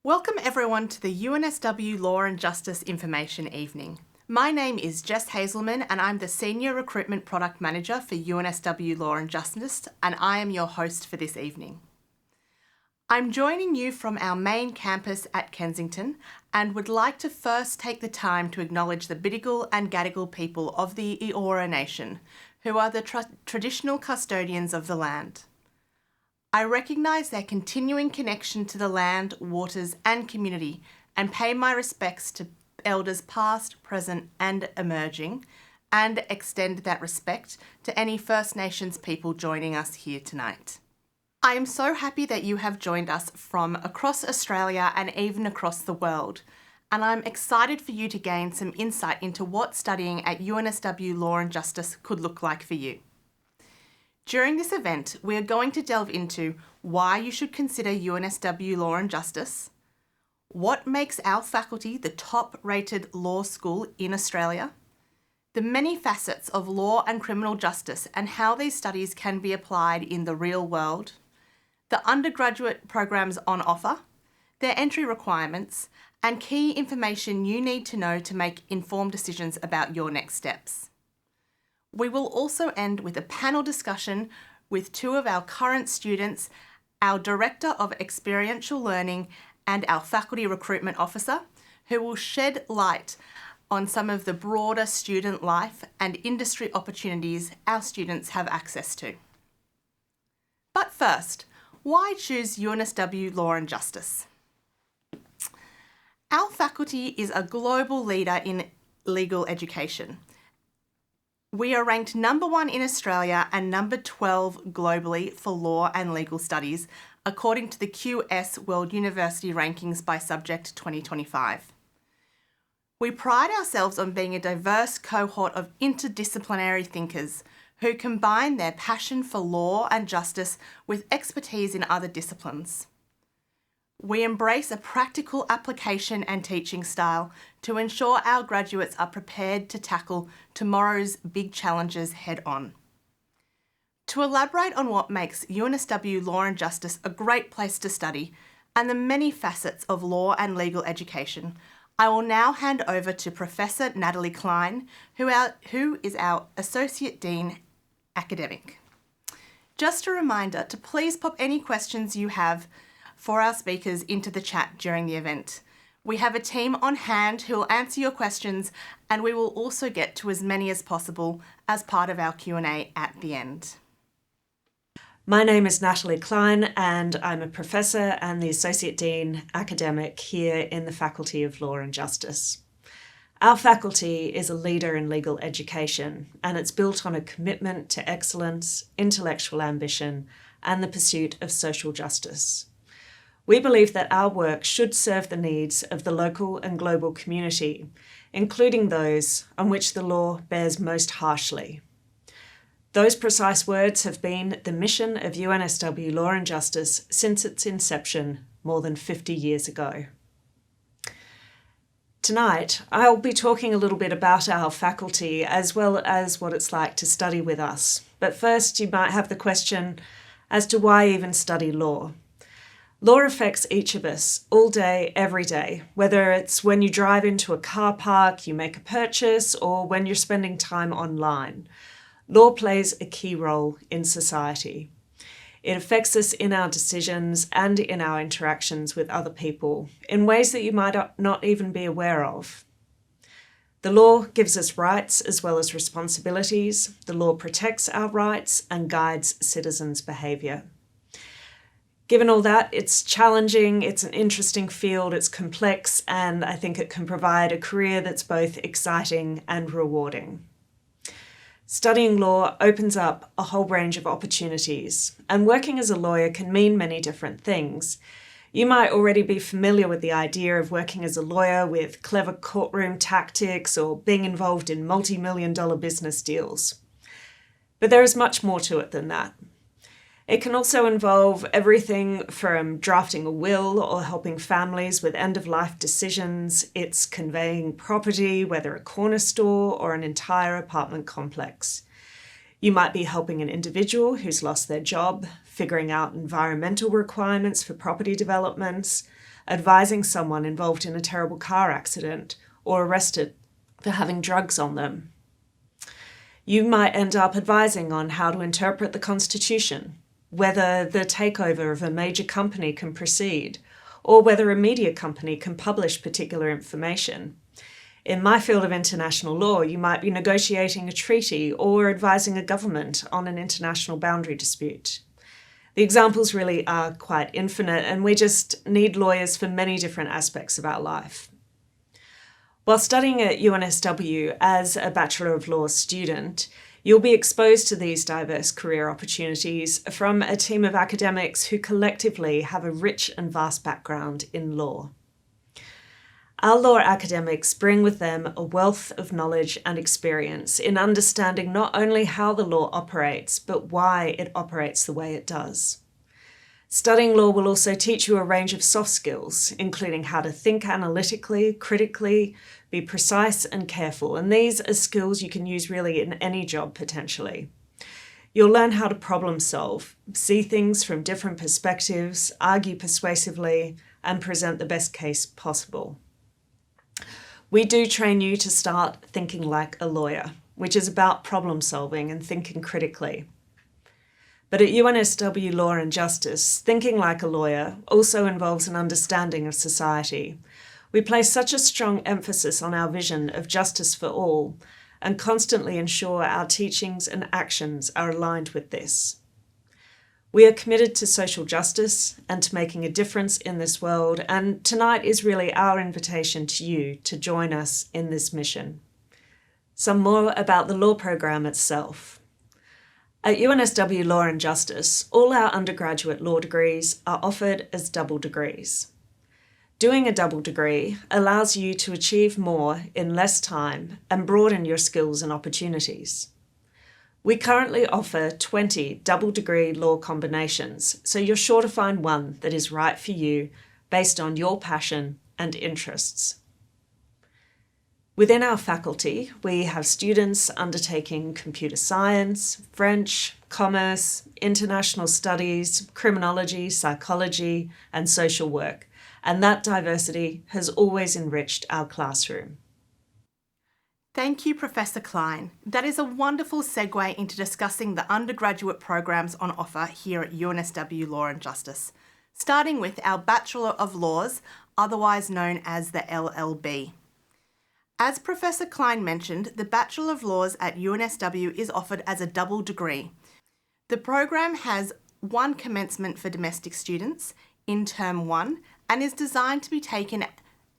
Welcome everyone to the UNSW Law and Justice Information Evening. My name is Jess Hazelman and I'm the Senior Recruitment Product Manager for UNSW Law and Justice, and I am your host for this evening. I'm joining you from our main campus at Kensington and would like to first take the time to acknowledge the Bidjigal and Gadigal people of the Eora Nation, who are the traditional custodians of the land. I recognise their continuing connection to the land, waters and community and pay my respects to elders past, present and emerging, and extend that respect to any First Nations people joining us here tonight. I am so happy that you have joined us from across Australia and even across the world, and I'm excited for you to gain some insight into what studying at UNSW Law and Justice could look like for you. During this event, we are going to delve into why you should consider UNSW Law and Justice, what makes our faculty the top-rated law school in Australia, the many facets of law and criminal justice and how these studies can be applied in the real world, the undergraduate programs on offer, their entry requirements, and key information you need to know to make informed decisions about your next steps. We will also end with a panel discussion with two of our current students, our Director of Experiential Learning and our Faculty Recruitment Officer, who will shed light on some of the broader student life and industry opportunities our students have access to. But first, why choose UNSW Law and Justice? Our faculty is a global leader in legal education. We are ranked number 1 in Australia and number 12 globally for law and legal studies, according to the QS World University Rankings by Subject 2025. We pride ourselves on being a diverse cohort of interdisciplinary thinkers who combine their passion for law and justice with expertise in other disciplines. We embrace a practical application and teaching style to ensure our graduates are prepared to tackle tomorrow's big challenges head-on. To elaborate on what makes UNSW Law and Justice a great place to study and the many facets of law and legal education, I will now hand over to Professor Natalie Klein, who is our Associate Dean Academic. Just a reminder to please pop any questions you have for our speakers into the chat during the event. We have a team on hand who will answer your questions, and we will also get to as many as possible as part of our Q&A at the end. My name is Natalie Klein and I'm a Professor and the Associate Dean Academic here in the Faculty of Law and Justice. Our faculty is a leader in legal education, and it's built on a commitment to excellence, intellectual ambition and the pursuit of social justice. We believe that our work should serve the needs of the local and global community, including those on which the law bears most harshly. Those precise words have been the mission of UNSW Law and Justice since its inception more than 50 years ago. Tonight, I'll be talking a little bit about our faculty as well as what it's like to study with us. But first, you might have the question as to why even study law. Law affects each of us all day, every day, whether it's when you drive into a car park, you make a purchase, or when you're spending time online. Law plays a key role in society. It affects us in our decisions and in our interactions with other people in ways that you might not even be aware of. The law gives us rights as well as responsibilities. The law protects our rights and guides citizens' behaviour. Given all that, it's challenging, it's an interesting field, it's complex, and I think it can provide a career that's both exciting and rewarding. Studying law opens up a whole range of opportunities, and working as a lawyer can mean many different things. You might already be familiar with the idea of working as a lawyer with clever courtroom tactics or being involved in multi-million-dollar business deals. But there is much more to it than that. It can also involve everything from drafting a will or helping families with end-of-life decisions. It's conveying property, whether a corner store or an entire apartment complex. You might be helping an individual who's lost their job, figuring out environmental requirements for property developments, advising someone involved in a terrible car accident or arrested for having drugs on them. You might end up advising on how to interpret the Constitution, whether the takeover of a major company can proceed, or whether a media company can publish particular information. In my field of international law, you might be negotiating a treaty or advising a government on an international boundary dispute. The examples really are quite infinite, and we just need lawyers for many different aspects of our life. While studying at UNSW as a Bachelor of Law student, you'll be exposed to these diverse career opportunities from a team of academics who collectively have a rich and vast background in law. Our law academics bring with them a wealth of knowledge and experience in understanding not only how the law operates, but why it operates the way it does. Studying law will also teach you a range of soft skills, including how to think analytically, critically, be precise and careful, and these are skills you can use really in any job potentially. You'll learn how to problem solve, see things from different perspectives, argue persuasively, and present the best case possible. We do train you to start thinking like a lawyer, which is about problem solving and thinking critically. But at UNSW Law and Justice, thinking like a lawyer also involves an understanding of society. We place such a strong emphasis on our vision of justice for all and constantly ensure our teachings and actions are aligned with this. We are committed to social justice and to making a difference in this world, and tonight is really our invitation to you to join us in this mission. Some more about the law program itself. At UNSW Law and Justice, all our undergraduate law degrees are offered as double degrees. Doing a double degree allows you to achieve more in less time and broaden your skills and opportunities. We currently offer 20 double degree law combinations, so you're sure to find one that is right for you based on your passion and interests. Within our faculty, we have students undertaking computer science, French, commerce, international studies, criminology, psychology, and social work, and that diversity has always enriched our classroom. Thank you, Professor Klein. That is a wonderful segue into discussing the undergraduate programs on offer here at UNSW Law and Justice, starting with our Bachelor of Laws, otherwise known as the LLB. As Professor Klein mentioned, the Bachelor of Laws at UNSW is offered as a double degree. The program has one commencement for domestic students in Term 1 and is designed to be taken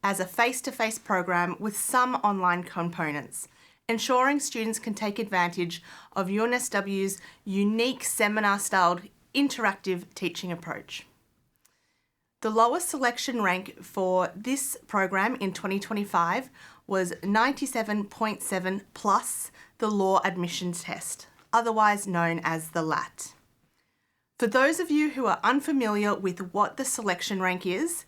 as a face-to-face program with some online components, ensuring students can take advantage of UNSW's unique seminar-styled interactive teaching approach. The lowest selection rank for this program in 2025 was 97.7 plus the law admissions test, otherwise known as the LAT. For those of you who are unfamiliar with what the selection rank is,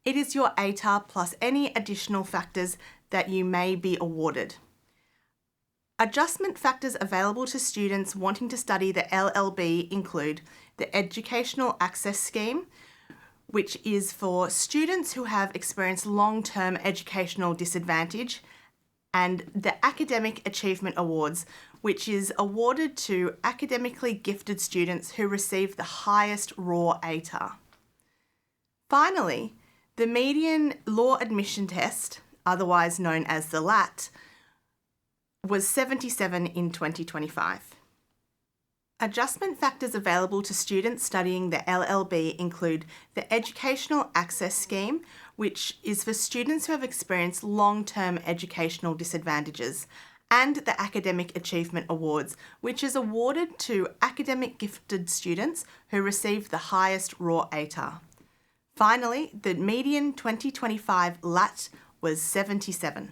it is your ATAR plus any additional factors that you may be awarded. Adjustment factors available to students wanting to study the LLB include the Educational Access Scheme, which is for students who have experienced long-term educational disadvantage, and the Academic Achievement Awards, which is awarded to academically gifted students who receive the highest raw ATAR. Finally, the median law admission test, otherwise known as the LAT, was 77 in 2025. Adjustment factors available to students studying the LLB include the Educational Access Scheme, which is for students who have experienced long-term educational disadvantages, and the Academic Achievement Awards, which is awarded to academic gifted students who receive the highest raw ATAR. Finally, the median 2025 LAT was 77.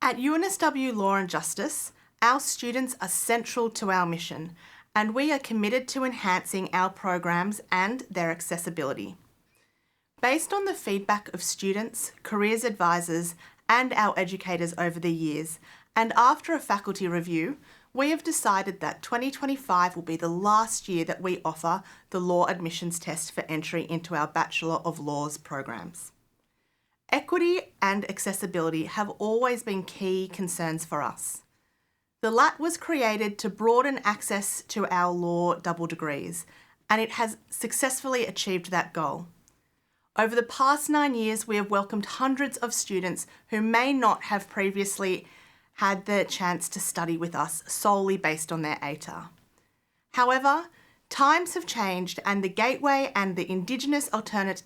At UNSW Law and Justice, our students are central to our mission, and we are committed to enhancing our programs and their accessibility. Based on the feedback of students, careers advisors, and our educators over the years, and after a faculty review, we have decided that 2025 will be the last year that we offer the law admissions test for entry into our Bachelor of Laws programs. Equity and accessibility have always been key concerns for us. The LAT was created to broaden access to our law double degrees, and it has successfully achieved that goal. Over the past 9 years, we have welcomed hundreds of students who may not have previously had the chance to study with us solely based on their ATAR. However, times have changed, and the Gateway and the Indigenous Alternative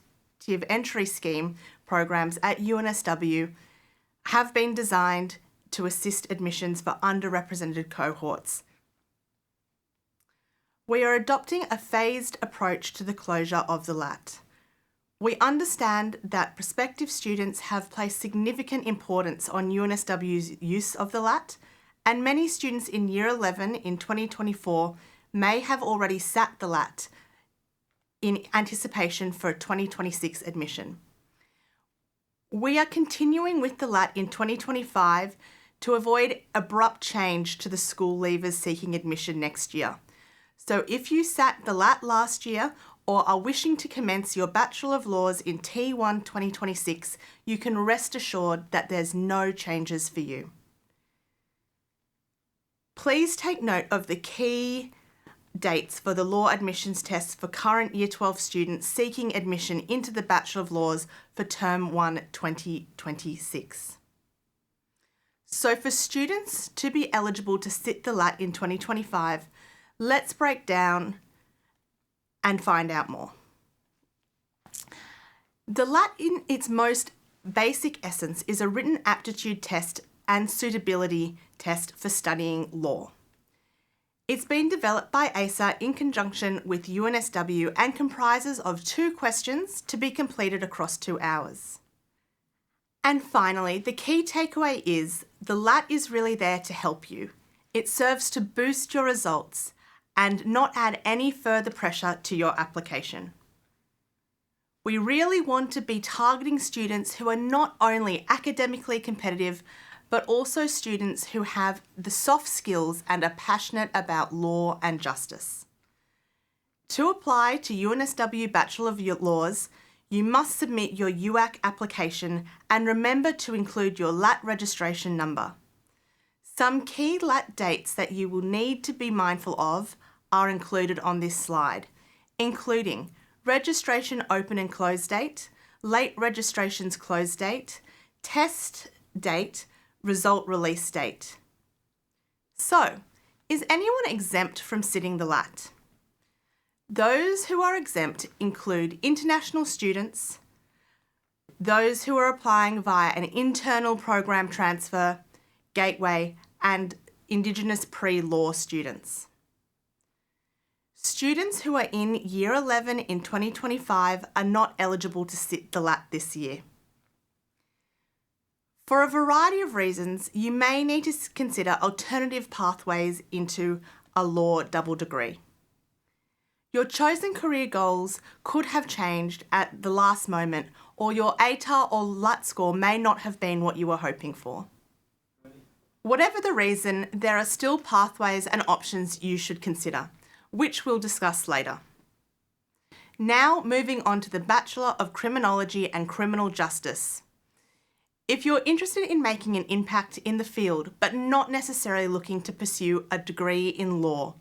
Entry Scheme programs at UNSW have been designed to assist admissions for underrepresented cohorts. We are adopting a phased approach to the closure of the LAT. We understand that prospective students have placed significant importance on UNSW's use of the LAT, and many students in Year 11 in 2024 may have already sat the LAT in anticipation for 2026 admission. We are continuing with the LAT in 2025 to avoid abrupt change to the school leavers seeking admission next year. So if you sat the LAT last year or are wishing to commence your Bachelor of Laws in T1 2026, you can rest assured that there's no changes for you. Please take note of the key dates for the law admissions tests for current Year 12 students seeking admission into the Bachelor of Laws for Term 1 2026. So for students to be eligible to sit the LAT in 2025, let's break down and find out more. The LAT in its most basic essence is a written aptitude test and suitability test for studying law. It's been developed by ASA in conjunction with UNSW and comprises of 2 questions to be completed across 2 hours. And finally, the key takeaway is the LAT is really there to help you. It serves to boost your results and not add any further pressure to your application. We really want to be targeting students who are not only academically competitive, but also students who have the soft skills and are passionate about law and justice. To apply to UNSW Bachelor of Laws, you must submit your UAC application and remember to include your LAT registration number. Some key LAT dates that you will need to be mindful of are included on this slide, including registration open and close date, late registration's close date, test date, result release date. So, is anyone exempt from sitting the LAT? Those who are exempt include international students, those who are applying via an internal program transfer, Gateway, and Indigenous pre-law students. Students who are in Year 11 in 2025 are not eligible to sit the LAT this year. For a variety of reasons, you may need to consider alternative pathways into a law double degree. Your chosen career goals could have changed at the last moment, or your ATAR or LAT score may not have been what you were hoping for. Whatever the reason, there are still pathways and options you should consider, which we'll discuss later. Now moving on to the Bachelor of Criminology and Criminal Justice. If you're interested in making an impact in the field, but not necessarily looking to pursue a degree in law,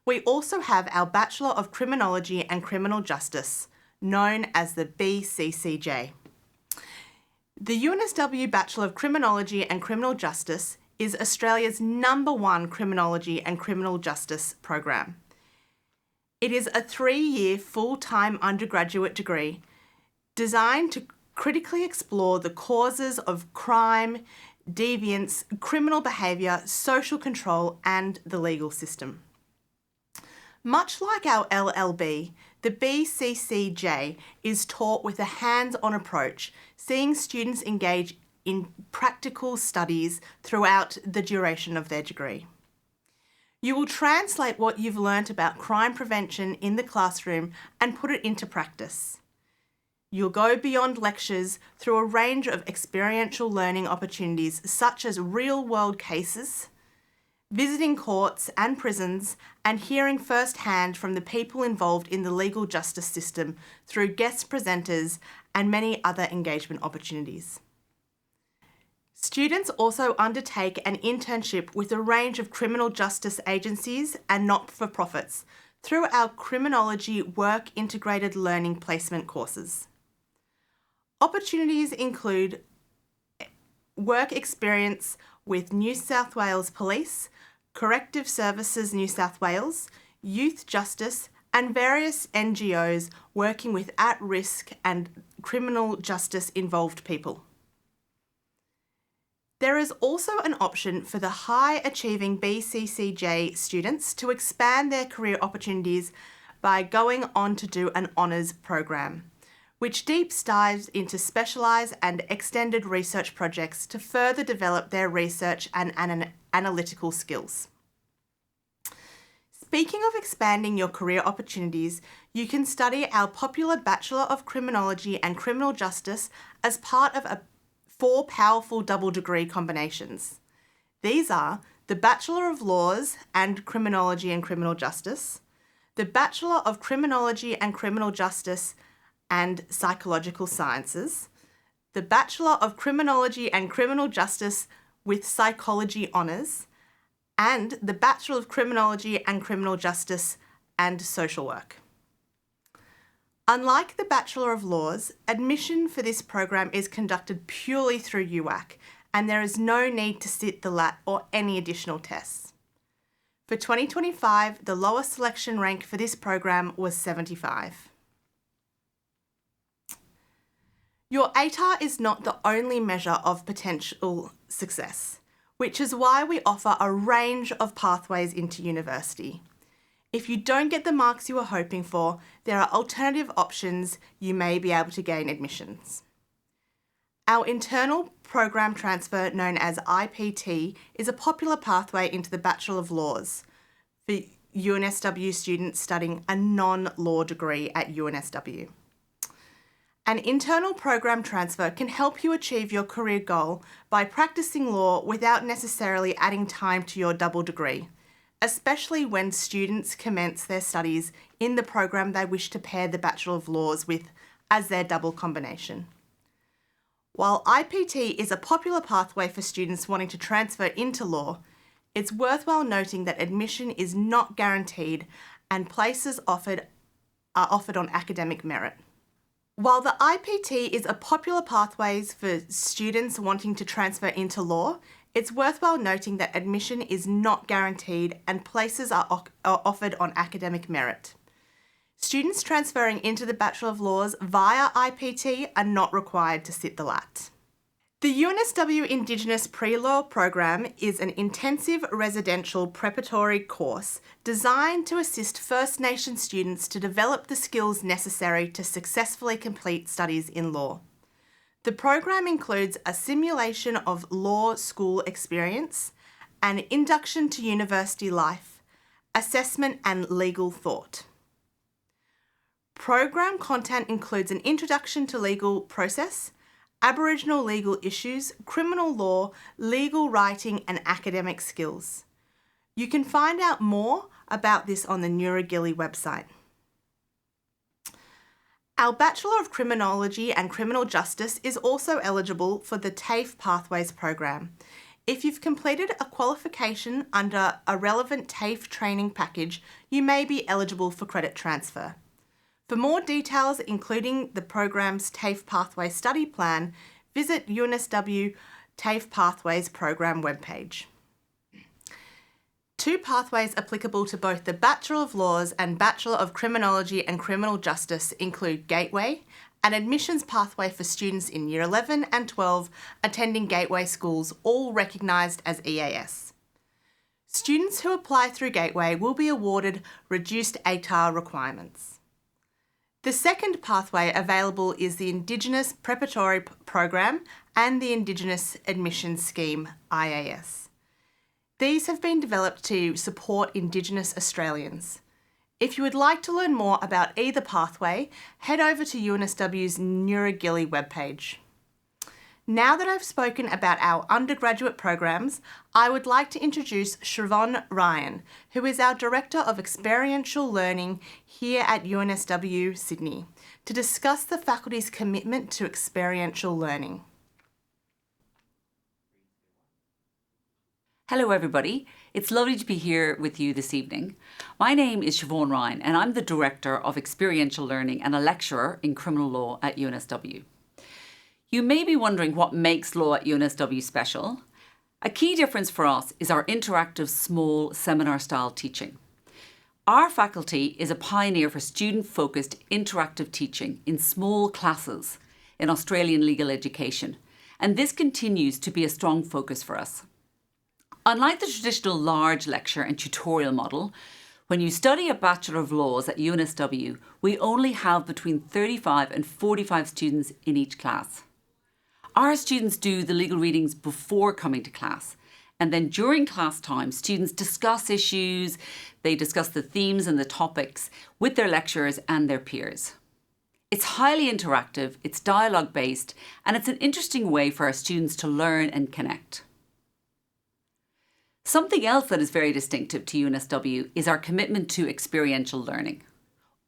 we also have our Bachelor of Criminology and Criminal Justice, known as the BCCJ. The UNSW Bachelor of Criminology and Criminal Justice is Australia's #1 criminology and criminal justice program. It is a 3-year full-time undergraduate degree designed to critically explore the causes of crime, deviance, criminal behaviour, social control, and the legal system. Much like our LLB, the BCCJ is taught with a hands-on approach, seeing students engage in practical studies throughout the duration of their degree. You will translate what you've learnt about crime prevention in the classroom and put it into practice. You'll go beyond lectures through a range of experiential learning opportunities such as real-world cases, visiting courts and prisons, and hearing firsthand from the people involved in the legal justice system through guest presenters and many other engagement opportunities. Students also undertake an internship with a range of criminal justice agencies and not-for-profits through our Criminology Work Integrated Learning Placement courses. Opportunities include work experience with New South Wales Police, Corrective Services New South Wales, Youth Justice, and various NGOs working with at-risk and criminal justice involved people. There is also an option for the high-achieving BCCJ students to expand their career opportunities by going on to do an honours program, which deep dives into specialised and extended research projects to further develop their research and analytical skills. Speaking of expanding your career opportunities, you can study our popular Bachelor of Criminology and Criminal Justice as part of 4 powerful double degree combinations. These are the Bachelor of Laws and Criminology and Criminal Justice, the Bachelor of Criminology and Criminal Justice and Psychological Sciences, the Bachelor of Criminology and Criminal Justice with Psychology Honours, and the Bachelor of Criminology and Criminal Justice and Social Work. Unlike the Bachelor of Laws, admission for this program is conducted purely through UWAC, and there is no need to sit the LAT or any additional tests. For 2025, the lowest selection rank for this program was 75. Your ATAR is not the only measure of potential success, which is why we offer a range of pathways into university. If you don't get the marks you are hoping for, there are alternative options you may be able to gain admissions. Our internal program transfer, known as IPT, is a popular pathway into the Bachelor of Laws for UNSW students studying a non-law degree at UNSW. An internal program transfer can help you achieve your career goal by practicing law without necessarily adding time to your double degree, especially when students commence their studies in the program they wish to pair the Bachelor of Laws with as their double combination. While IPT is a popular pathway for students wanting to transfer into law, it's worthwhile noting that admission is not guaranteed and places are offered on academic merit. While the IPT is a popular pathway for students wanting to transfer into law, it's worthwhile noting that admission is not guaranteed and places are offered on academic merit. Students transferring into the Bachelor of Laws via IPT are not required to sit the LAT. The UNSW Indigenous Pre-Law program is an intensive residential preparatory course designed to assist First Nation students to develop the skills necessary to successfully complete studies in law. The program includes a simulation of law school experience, an induction to university life, assessment and legal thought. Program content includes an introduction to legal process, Aboriginal legal issues, criminal law, legal writing and academic skills. You can find out more about this on the Nuragili website. Our Bachelor of Criminology and Criminal Justice is also eligible for the TAFE Pathways program. If you've completed a qualification under a relevant TAFE training package, you may be eligible for credit transfer. For more details, including the program's TAFE Pathway Study Plan, visit UNSW TAFE Pathways program webpage. 2 pathways applicable to both the Bachelor of Laws and Bachelor of Criminology and Criminal Justice include Gateway, an admissions pathway for students in Year 11 and 12 attending Gateway schools, all recognised as EAS. Students who apply through Gateway will be awarded reduced ATAR requirements. The second pathway available is the Indigenous Preparatory Program and the Indigenous Admissions Scheme, IAS. These have been developed to support Indigenous Australians. If you would like to learn more about either pathway, head over to UNSW's Nuragili webpage. Now that I've spoken about our undergraduate programs, I would like to introduce Siobhan Ryan, who is our Director of Experiential Learning here at UNSW Sydney, to discuss the faculty's commitment to experiential learning. Hello everybody, it's lovely to be here with you this evening. My name is Siobhan Ryan and I'm the Director of Experiential Learning and a lecturer in criminal law at UNSW. You may be wondering what makes law at UNSW special. A key difference for us is our interactive small seminar style teaching. Our faculty is a pioneer for student-focused interactive teaching in small classes in Australian legal education, and this continues to be a strong focus for us. Unlike the traditional large lecture and tutorial model, when you study a Bachelor of Laws at UNSW, we only have between 35 and 45 students in each class. Our students do the legal readings before coming to class, and then during class time, students discuss issues, they discuss the themes and the topics with their lecturers and their peers. It's highly interactive, it's dialogue based, and it's an interesting way for our students to learn and connect. Something else that is very distinctive to UNSW is our commitment to experiential learning.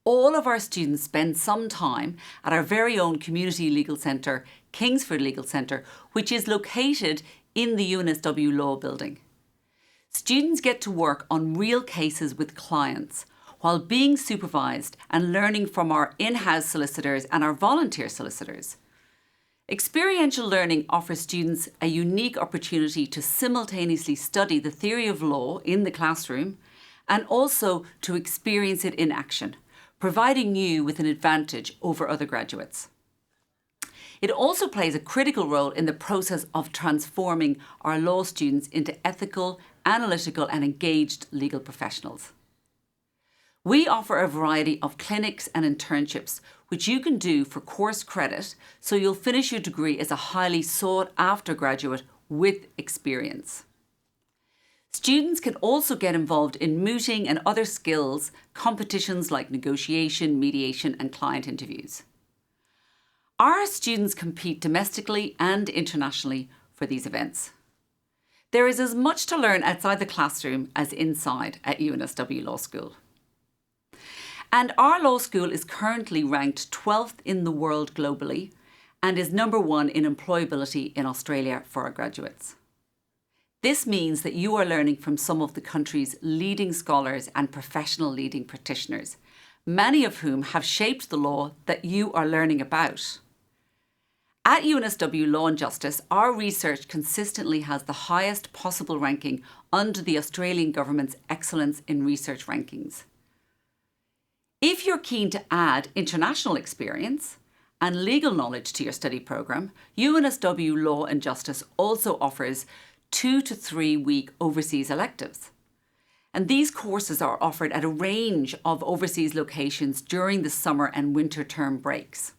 All of our students spend some time at our very own community legal centre, Kingsford Legal Centre, which is located in the UNSW Law Building. Students get to work on real cases with clients while being supervised and learning from our in-house solicitors and our volunteer solicitors. Experiential learning offers students a unique opportunity to simultaneously study the theory of law in the classroom and also to experience it in action, providing you with an advantage over other graduates. It also plays a critical role in the process of transforming our law students into ethical, analytical and engaged legal professionals. We offer a variety of clinics and internships which you can do for course credit, so you'll finish your degree as a highly sought after graduate with experience. Students can also get involved in mooting and other skills competitions like negotiation, mediation and client interviews. Our students compete domestically and internationally for these events. There is as much to learn outside the classroom as inside at UNSW Law School. And our law school is currently ranked 12th in the world globally and is number 1 in employability in Australia for our graduates. This means that you are learning from some of the country's leading scholars and professional leading practitioners, many of whom have shaped the law that you are learning about. At UNSW Law and Justice, our research consistently has the highest possible ranking under the Australian Government's Excellence in Research rankings. If you're keen to add international experience and legal knowledge to your study programme, UNSW Law and Justice also offers 2 to 3 week overseas electives. And these courses are offered at a range of overseas locations during the summer and winter term breaks.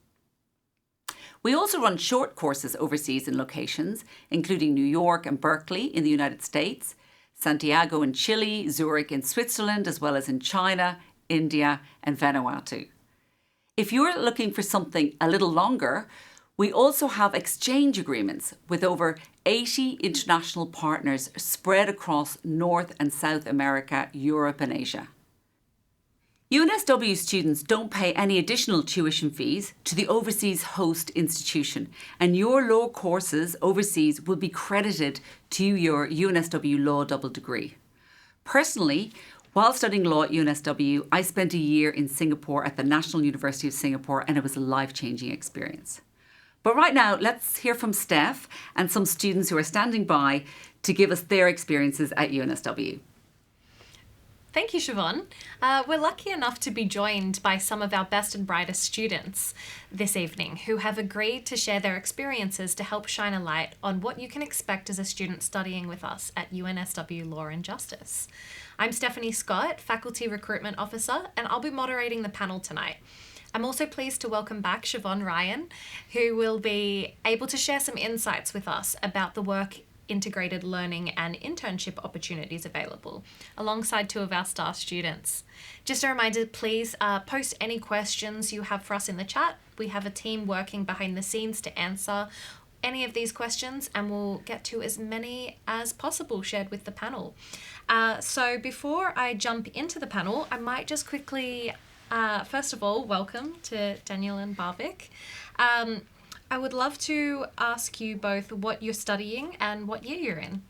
We also run short courses overseas in locations, including New York and Berkeley in the United States, Santiago in Chile, Zurich in Switzerland, as well as in China, India and Vanuatu. If you're looking for something a little longer, we also have exchange agreements with over 80 international partners spread across North and South America, Europe and Asia. UNSW students don't pay any additional tuition fees to the overseas host institution, and your law courses overseas will be credited to your UNSW Law double degree. Personally, while studying law at UNSW, I spent a year in Singapore at the National University of Singapore, and it was a life-changing experience. But right now, let's hear from Steph and some students who are standing by to give us their experiences at UNSW. Thank you, Siobhan. We're lucky enough to be joined by some of our best and brightest students this evening who have agreed to share their experiences to help shine a light on what you can expect as a student studying with us at UNSW Law and Justice. I'm Stephanie Scott, Faculty Recruitment Officer, and I'll be moderating the panel tonight. I'm also pleased to welcome back Siobhan Ryan, who will be able to share some insights with us about the work integrated learning and internship opportunities available, alongside 2 of our staff students. Just a reminder, please post any questions you have for us in the chat. We have a team working behind the scenes to answer any of these questions and we'll get to as many as possible shared with the panel. So before I jump into the panel, I might just quickly, first of all, welcome to Daniel and Barvik. I would love to ask you both what you're studying and what year you're in.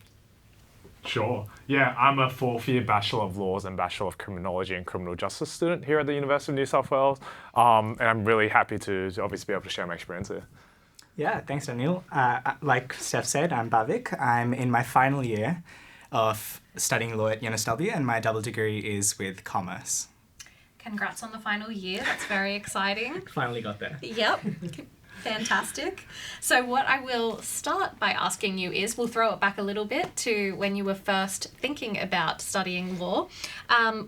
Sure. Yeah, I'm a fourth-year Bachelor of Laws and Bachelor of Criminology and Criminal Justice student here at the University of New South Wales, and I'm really happy to obviously be able to share my experience here. Yeah, thanks, Daniel. Like Steph said, I'm Bhavik. I'm in my final year of studying law at UNSW, and my double degree is with commerce. Congrats on the final year. That's very exciting. Finally got there. Yep. Fantastic. So what I will start by asking you is, we'll throw it back a little bit to when you were first thinking about studying law.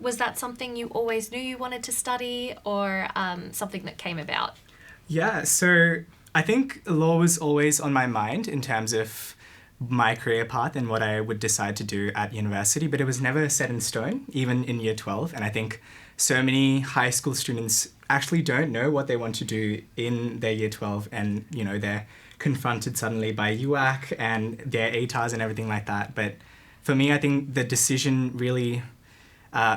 Was that something you always knew you wanted to study, or something that came about? Yeah, so I think law was always on my mind in terms of my career path and what I would decide to do at university, but it was never set in stone, even in year 12. And I think so many high school students actually don't know what they want to do in their year 12, and they're confronted suddenly by UAC and their ATARs and everything like that. But for me, I think the decision really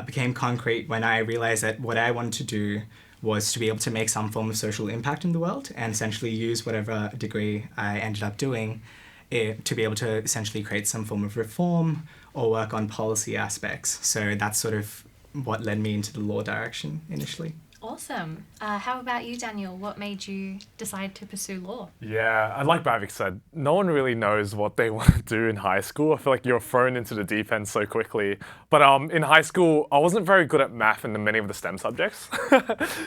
became concrete when I realized that what I wanted to do was to be able to make some form of social impact in the world and essentially use whatever degree I ended up doing to be able to essentially create some form of reform or work on policy aspects. So that's sort of what led me into the law direction initially. Awesome. How about you, Daniel? What made you decide to pursue law? Yeah, and like Bhavik said, no one really knows what they want to do in high school. I feel like you're thrown into the deep end so quickly. But in high school, I wasn't very good at math and many of the STEM subjects.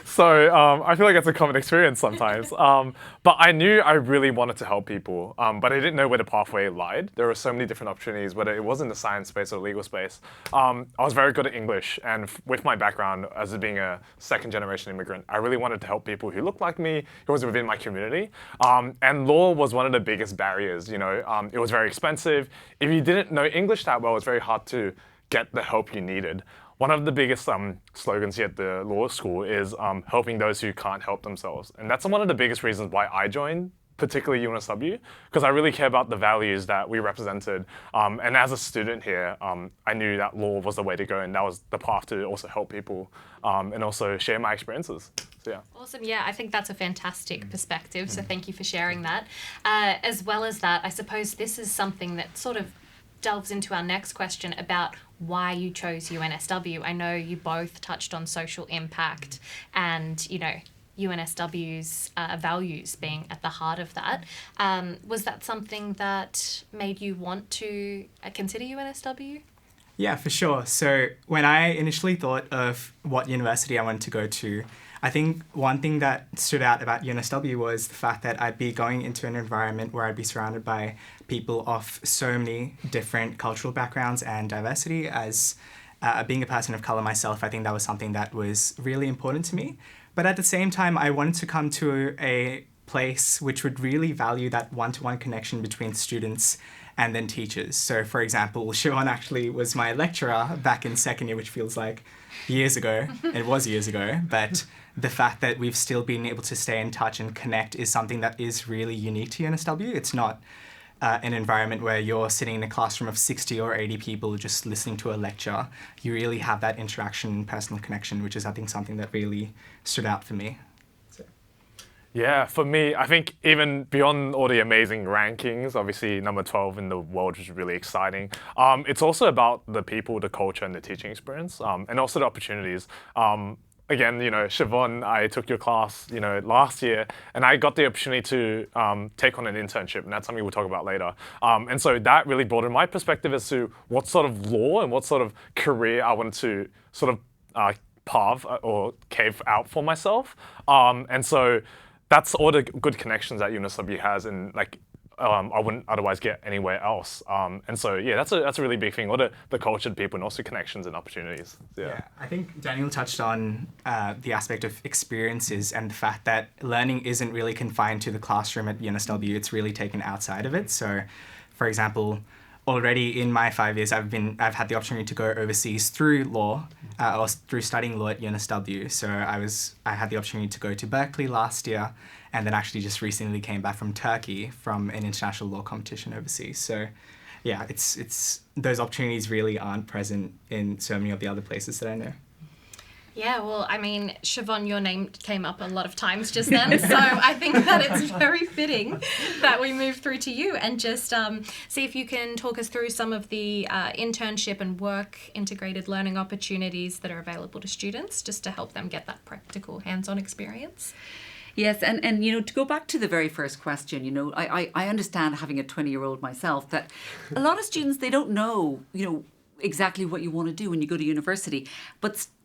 So I feel like it's a common experience sometimes. But I knew I really wanted to help people, but I didn't know where the pathway lied. There were so many different opportunities, whether it was in the science space or legal space. I was very good at English, and with my background as being a second-generation immigrant, I really wanted to help people who looked like me, who was within my community. And law was one of the biggest barriers. It was very expensive. If you didn't know English that well, it was very hard to get the help you needed. One of the biggest slogans here at the law school is helping those who can't help themselves. And that's one of the biggest reasons why I joined, particularly UNSW, because I really care about the values that we represented. And as a student here, I knew that law was the way to go, and that was the path to also help people and also share my experiences. So, yeah. Awesome. Yeah, I think that's a fantastic perspective. So thank you for sharing that. As well as that, I suppose this is something that sort of delves into our next question about why you chose UNSW. I know you both touched on social impact and, UNSW's values being at the heart of that. Was that something that made you want to consider UNSW? Yeah, for sure. So when I initially thought of what university I wanted to go to, I think one thing that stood out about UNSW was the fact that I'd be going into an environment where I'd be surrounded by people of so many different cultural backgrounds and diversity. As being a person of colour myself, I think that was something that was really important to me. But at the same time, I wanted to come to a place which would really value that one-to-one connection between students and then teachers. So, for example, Siobhan actually was my lecturer back in second year, which feels like years ago. It was years ago. But the fact that we've still been able to stay in touch and connect is something that is really unique to UNSW. It's not an environment where you're sitting in a classroom of 60 or 80 people just listening to a lecture. You really have that interaction and personal connection, which is, I think, something that really stood out for me. Yeah, for me, I think even beyond all the amazing rankings, obviously number 12 in the world was really exciting. It's also about the people, the culture, and the teaching experience, and also the opportunities. Again, Siobhan, I took your class, last year, and I got the opportunity to take on an internship, and that's something we'll talk about later. And so that really broadened my perspective as to what sort of law and what sort of career I wanted to sort of path or cave out for myself. And so that's all the good connections that UNSW has, and I wouldn't otherwise get anywhere else. And so, yeah, that's a really big thing. All the cultured people and also connections and opportunities. Yeah, I think Daniel touched on the aspect of experiences and the fact that learning isn't really confined to the classroom at UNSW. It's really taken outside of it. So, for example, already in my 5 years, I've had the opportunity to go overseas through law, or through studying law at UNSW. So I had the opportunity to go to Berkeley last year, and then actually just recently came back from Turkey from an international law competition overseas. So yeah, it's those opportunities really aren't present in so many of the other places that I know. Yeah, well, I mean, Siobhan, your name came up a lot of times just then, so I think that it's very fitting that we move through to you and just see if you can talk us through some of the internship and work integrated learning opportunities that are available to students, just to help them get that practical hands-on experience. Yes, and to go back to the very first question, I understand, having a 20-year-old myself, that a lot of students, they don't know, exactly what you want to do when you go to university.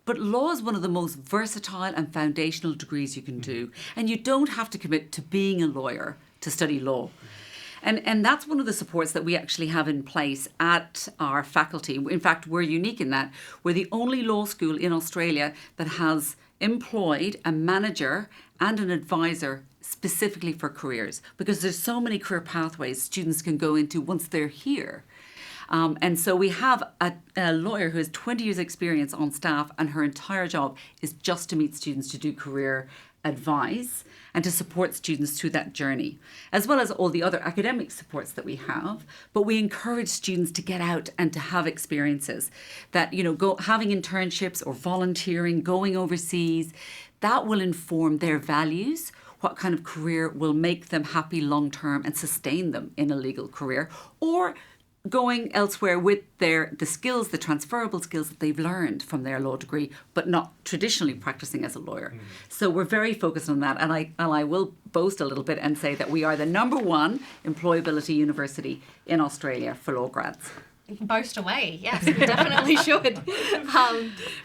But law is one of the most versatile and foundational degrees you can do. And you don't have to commit to being a lawyer to study law. And that's one of the supports that we actually have in place at our faculty. In fact, we're unique in that we're the only law school in Australia that has employed a manager and an advisor specifically for careers, because there's so many career pathways students can go into once they're here. And so we have a lawyer who has 20 years experience on staff, and her entire job is just to meet students, to do career advice and to support students through that journey, as well as all the other academic supports that we have. But we encourage students to get out and to have experiences that, having internships or volunteering, going overseas, that will inform their values, what kind of career will make them happy long term and sustain them in a legal career, or going elsewhere with the skills, the transferable skills that they've learned from their law degree, but not traditionally practicing as a lawyer. So we're very focused on that. And I will boast a little bit and say that we are the #1 employability university in Australia for law grads. Boast away, yes, we definitely should.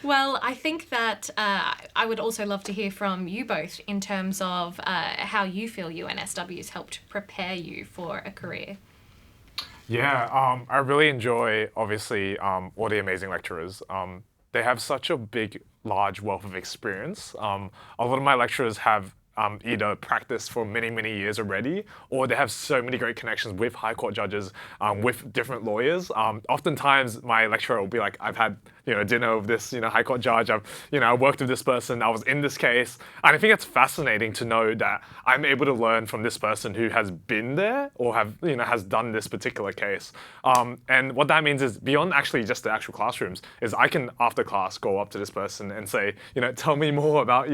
Well, I think that I would also love to hear from you both in terms of how you feel UNSW has helped prepare you for a career. Yeah, I really enjoy, obviously, all the amazing lecturers. They have such a big, large wealth of experience. A lot of my lecturers have either practiced for many, many years already, or they have so many great connections with High Court judges, with different lawyers. Oftentimes, my lecturer will be like, I've had dinner with this High Court judge, I worked with this person, I was in this case. And I think it's fascinating to know that I'm able to learn from this person who has been there or has done this particular case. And what that means is, beyond actually just the actual classrooms, is I can, after class, go up to this person and say, tell me more about,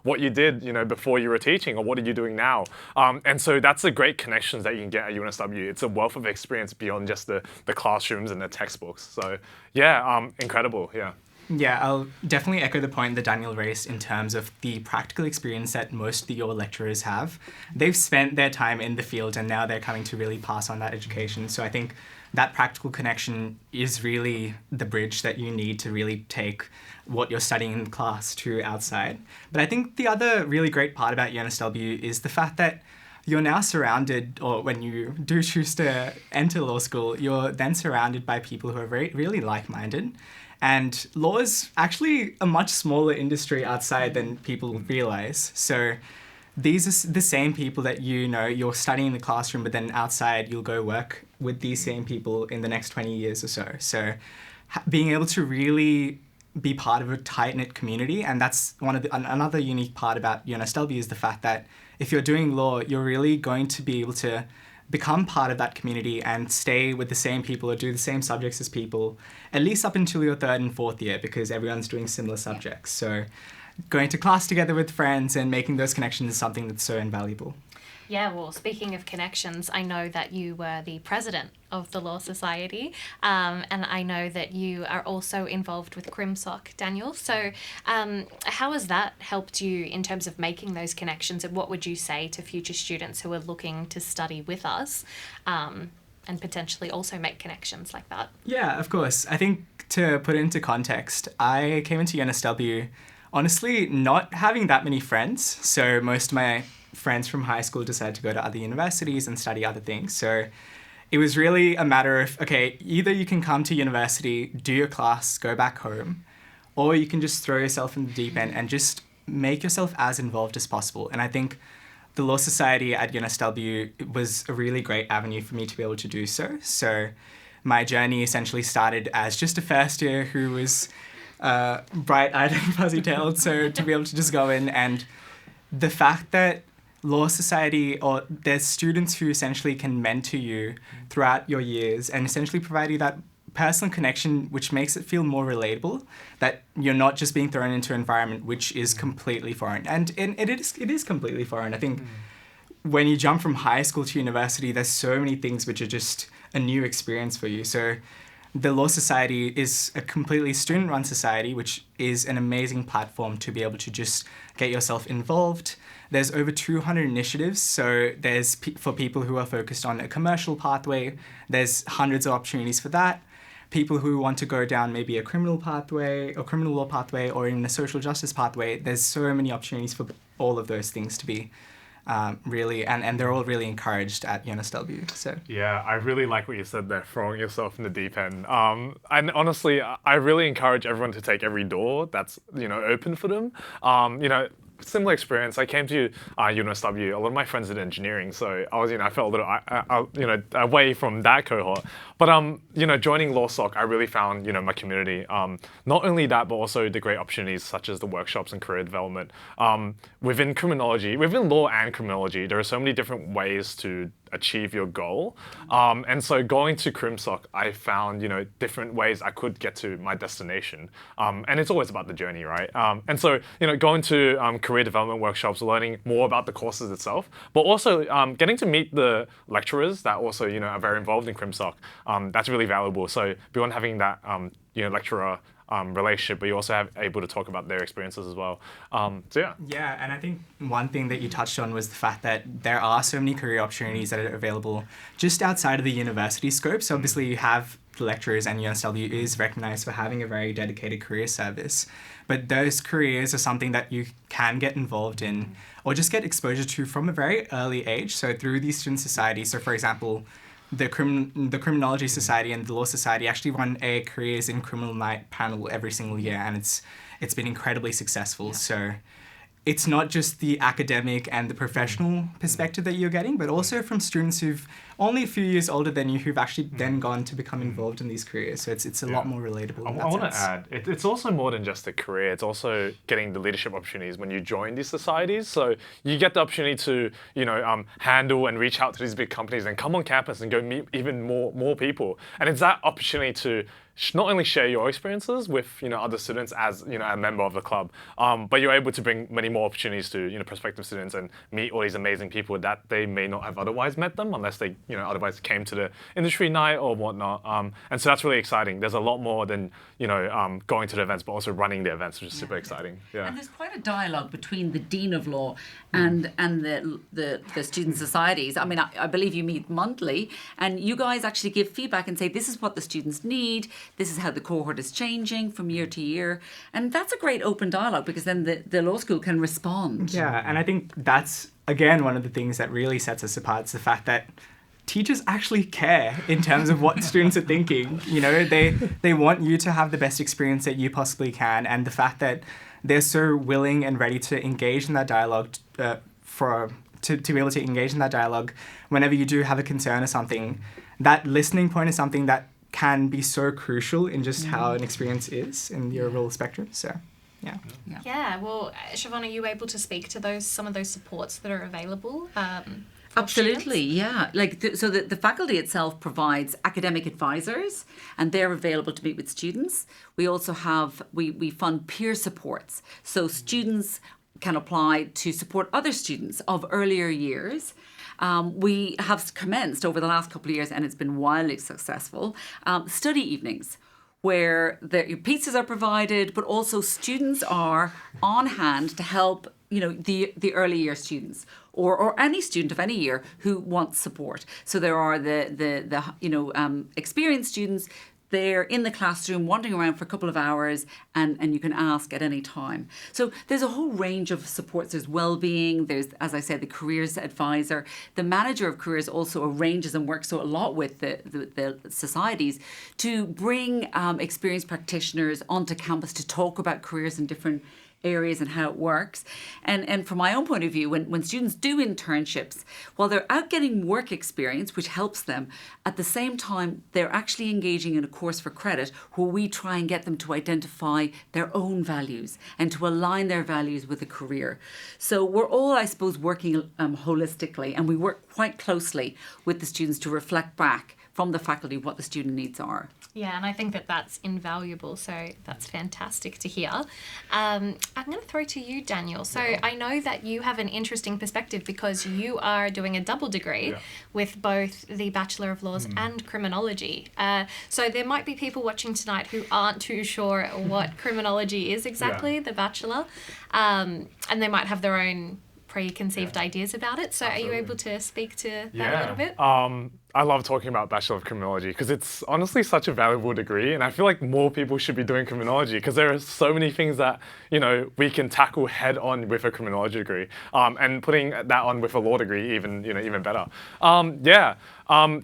what you did, before you were teaching, or what are you doing now? And so that's the great connections that you can get at UNSW. It's a wealth of experience beyond just the classrooms and the textbooks. So yeah, incredible, yeah. Yeah, I'll definitely echo the point that Daniel raised in terms of the practical experience that most of your lecturers have. They've spent their time in the field, and now they're coming to really pass on that education. So I think that practical connection is really the bridge that you need to really take what you're studying in class to outside. But I think the other really great part about UNSW is the fact that you're now surrounded, or when you do choose to enter law school, you're then surrounded by people who are really like-minded. And law is actually a much smaller industry outside than people realize. So these are the same people that you're studying in the classroom, but then outside you'll go work with these same people in the next 20 years or so. So being able to really be part of a tight-knit community, and that's another unique part about UNSW is the fact that if you're doing law, you're really going to be able to become part of that community and stay with the same people or do the same subjects as people, at least up until your 3rd and 4th year, because everyone's doing similar subjects. So going to class together with friends and making those connections is something that's so invaluable. Yeah, well, speaking of connections, I know that you were the president of the Law Society, and I know that you are also involved with CrimSoc, Daniel. So how has that helped you in terms of making those connections, and what would you say to future students who are looking to study with us and potentially also make connections like that? Yeah, of course. I think to put it into context, I came into UNSW honestly not having that many friends. So most of my friends from high school decided to go to other universities and study other things. So it was really a matter of, okay, either you can come to university, do your class, go back home, or you can just throw yourself in the deep end and just make yourself as involved as possible. And I think the Law Society at UNSW was a really great avenue for me to be able to do so. So my journey essentially started as just a first year who was bright-eyed and fuzzy-tailed, so to be able to just go in, and the fact that Law Society, or there's students who essentially can mentor you throughout your years and essentially provide you that personal connection, which makes it feel more relatable, that you're not just being thrown into an environment which is completely foreign. And it is completely foreign. I think when you jump from high school to university, there's so many things which are just a new experience for you. So the Law Society is a completely student-run society, which is an amazing platform to be able to just get yourself involved. There's over 200 initiatives, so there's for people who are focused on a commercial pathway, there's hundreds of opportunities for that. People who want to go down maybe a criminal pathway, or criminal law pathway, or even a social justice pathway, there's so many opportunities for all of those things to be really, and they're all really encouraged at UNSW. So yeah, I really like what you said there, throwing yourself in the deep end. And honestly, I really encourage everyone to take every door that's open for them. Similar experience. I came to UNSW. A lot of my friends did engineering, so I was, I felt a little, away from that cohort. But joining LawSoc, I really found, my community. Not only that, but also the great opportunities such as the workshops and career development. Within criminology, within law and criminology, there are so many different ways to achieve your goal. And so going to CrimSoc, I found, different ways I could get to my destination. And it's always about the journey, right? And so, going to career development workshops, learning more about the courses itself, but also getting to meet the lecturers that also, are very involved in CrimSoc. That's really valuable. So beyond having that, lecturer relationship, but you also have able to talk about their experiences as well. Yeah, and I think one thing that you touched on was the fact that there are so many career opportunities that are available just outside of the university scope. So obviously you have the lecturers, and UNSW is recognised for having a very dedicated career service. But those careers are something that you can get involved in or just get exposure to from a very early age. So through these student societies. So for example, the Criminology Society and the Law Society actually run a Careers in Criminal Night panel every single year, and it's been incredibly successful. Yeah. So it's not just the academic and the professional perspective that you're getting, but also from students who've only a few years older than you who've actually then gone to become involved in these careers. So it's a lot more relatable in that I want sense. to add, it's also more than just a career. It's also getting the leadership opportunities when you join these societies. So you get the opportunity to, handle and reach out to these big companies and come on campus and go meet even more people. And it's that opportunity to not only share your experiences with other students as a member of the club, but you're able to bring many more opportunities to prospective students and meet all these amazing people that they may not have otherwise met them unless they otherwise came to the industry night or whatnot. And so that's really exciting. There's a lot more than going to the events, but also running the events, which is super exciting. Yeah. And there's quite a dialogue between the Dean of Law and the student societies. I mean, I believe you meet monthly, and you guys actually give feedback and say, this is what the students need. This is how the cohort is changing from year to year. And that's a great open dialogue, because then the law school can respond. Yeah, and I think that's, again, one of the things that really sets us apart. It's the fact that teachers actually care in terms of what students are thinking. They want you to have the best experience that you possibly can. And the fact that they're so willing and ready to engage in that dialogue to be able to engage in that dialogue whenever you do have a concern or something. That listening point is something that can be so crucial in just how an experience is in the overall spectrum. So, yeah. Yeah. Well, Siobhan, are you able to speak to some of those supports that are available? Absolutely, yeah. So the faculty itself provides academic advisors, and they're available to meet with students. We also have, we fund peer supports. So students can apply to support other students of earlier years. We have commenced over the last couple of years, and it's been wildly successful, study evenings, where the pizzas are provided, but also students are on hand to help the early year students or any student of any year who wants support. So there are the experienced students. They're in the classroom wandering around for a couple of hours, and you can ask at any time. So there's a whole range of supports. There's well-being, there's, as I said, the careers advisor. The manager of careers also arranges and works a lot with the societies to bring experienced practitioners onto campus to talk about careers in different areas and how it works. And from my own point of view, when students do internships, while they're out getting work experience, which helps them, at the same time, they're actually engaging in a course for credit where we try and get them to identify their own values and to align their values with a career. So we're all, I suppose, working holistically, and we work quite closely with the students to reflect back from the faculty what the student needs are. Yeah, and I think that that's invaluable, so that's fantastic to hear. I'm going to throw to you, Daniel. So I know that you have an interesting perspective because you are doing a double degree with both the Bachelor of Laws and Criminology. So there might be people watching tonight who aren't too sure what criminology is exactly, the Bachelor, and they might have their own preconceived ideas about it. So Absolutely. Are you able to speak to that a little bit? I love talking about Bachelor of Criminology because it's honestly such a valuable degree, and I feel like more people should be doing criminology because there are so many things that, you know, we can tackle head on with a criminology degree, and putting that on with a law degree even better.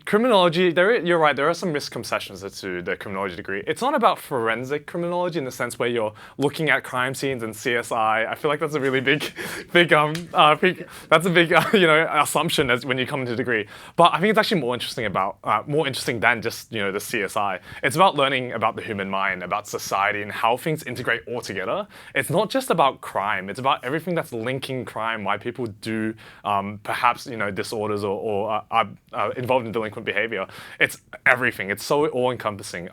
Criminology, you're right, there are some misconceptions to the criminology degree. It's not about forensic criminology in the sense where you're looking at crime scenes and CSI. I feel like that's a really big assumption as when you come into the degree. But I think it's actually more interesting than just, you know, the CSI. It's about learning about the human mind, about society, and how things integrate all together. It's not just about crime. It's about everything that's linking crime, why people do perhaps, you know, disorders or are involved in delinquent behavior. It's everything. It's so all-encompassing.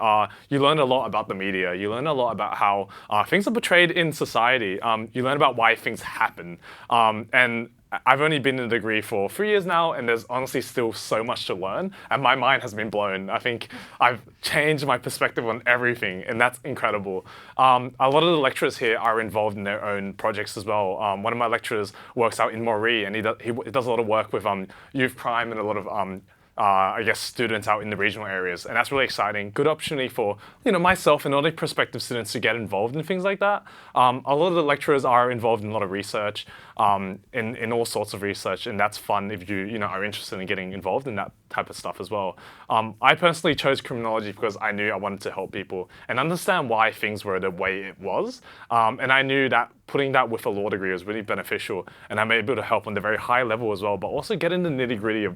You learn a lot about the media. You learn a lot about how things are portrayed in society. You learn about why things happen. And I've only been in the degree for 3 years now, and there's honestly still so much to learn, and my mind has been blown. I think I've changed my perspective on everything, and that's incredible. A lot of the lecturers here are involved in their own projects as well. One of my lecturers works out in Moree, and he does a lot of work with youth crime and a lot of students out in the regional areas, and that's really exciting. Good opportunity for, you know, myself and other prospective students to get involved in things like that. A lot of the lecturers are involved in a lot of research, in all sorts of research, and that's fun if you are interested in getting involved in that type of stuff as well. I personally chose criminology because I knew I wanted to help people and understand why things were the way it was, and I knew that putting that with a law degree was really beneficial, and I'm able to help on the very high level as well, but also get in the nitty-gritty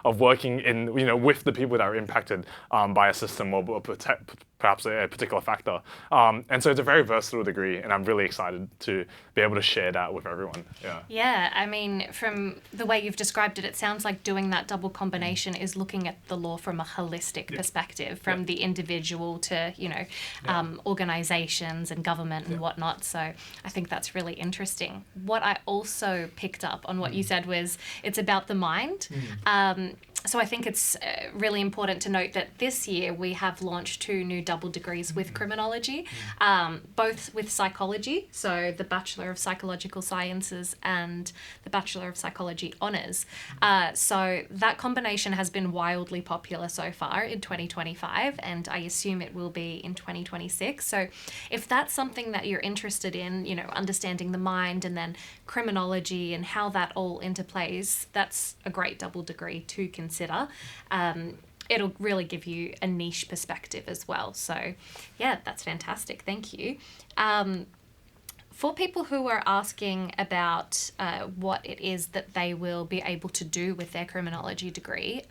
of working in, you know, with the people that are impacted by a system or perhaps a particular factor. And so it's a very versatile degree, and I'm really excited to be able to share that with everyone. Yeah, I mean, from the way you've described it, it sounds like doing that double combination is looking at the law from a holistic perspective, from the individual to, you know, organisations and government and whatnot. So I think that's really interesting. What I also picked up on what you said was it's about the mind. So I think it's really important to note that this year we have launched 2 new double degrees with criminology, both with psychology, so the Bachelor of Psychological Sciences and the Bachelor of Psychology Honours. So that combination has been wildly popular so far in 2025, and I assume it will be in 2026. So if that's something that you're interested in, you know, understanding the mind and then criminology and how that all interplays, that's a great double degree to consider. It'll really give you a niche perspective as well. So yeah, that's fantastic. Thank you. For people who are asking about what it is that they will be able to do with their criminology degree,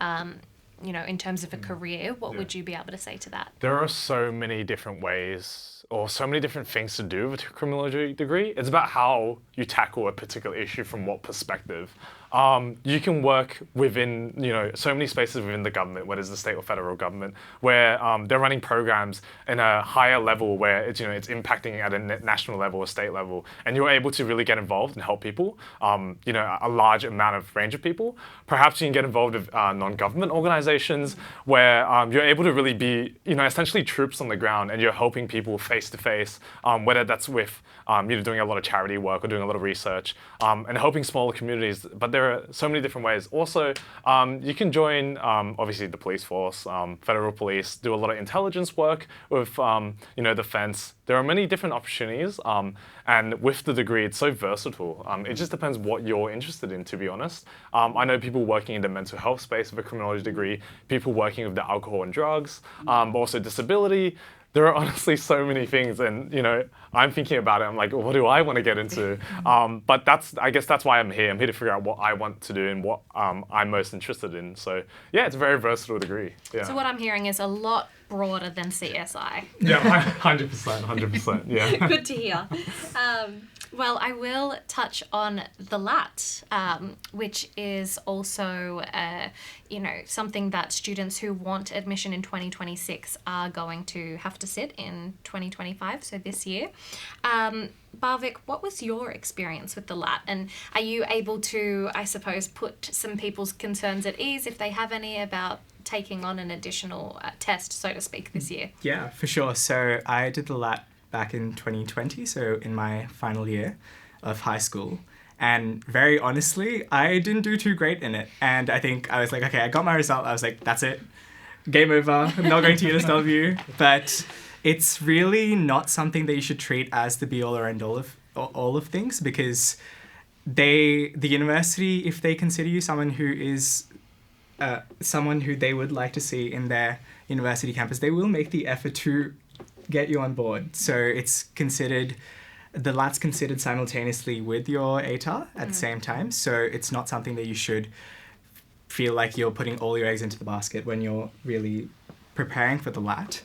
you know, in terms of a career, what would you be able to say to that? There are so many different ways or so many different things to do with a criminology degree. It's about how you tackle a particular issue from what perspective. You can work within, you know, so many spaces within the government, whether it's the state or federal government, where they're running programs in a higher level where it's, you know, it's impacting at a national level or state level, and you're able to really get involved and help people, you know, a large amount of range of people. Perhaps you can get involved with non-government organizations where you're able to really be, you know, essentially troops on the ground, and you're helping people face to face, whether that's with, you know, doing a lot of charity work or doing a lot of research, and helping smaller communities. But there are so many different ways. Also, you can join, obviously, the police force, federal police, do a lot of intelligence work with, you know, defense. There are many different opportunities, and with the degree, it's so versatile. It just depends what you're interested in, to be honest. I know people working in the mental health space with a criminology degree, people working with the alcohol and drugs, but also disability. there are honestly so many things, and I'm thinking about it. I'm like, what do I want to get into? But I guess that's why I'm here. I'm here to figure out what I want to do and what I'm most interested in. So yeah, it's a very versatile degree. Yeah. So what I'm hearing is a lot broader than CSI. Yeah, 100%. Yeah. Good to hear. Well, I will touch on the LAT, which is also, something that students who want admission in 2026 are going to have to sit in 2025, so this year. Barvik, what was your experience with the LAT? And are you able to, I suppose, put some people's concerns at ease if they have any about taking on an additional test, so to speak, this year? Yeah, for sure. So I did the LAT back in 2020, so in my final year of high school. And very honestly, I didn't do too great in it. And I think I was like, okay, I got my result. I was like, that's it. Game over. I'm not going to UNSW. But it's really not something that you should treat as the be-all or end-all of all of things, because the university, if they consider you someone who is someone who they would like to see in their university campus, they will make the effort to get you on board. So the LAT's considered simultaneously with your ATAR at the same time. So it's not something that you should feel like you're putting all your eggs into the basket when you're really preparing for the LAT.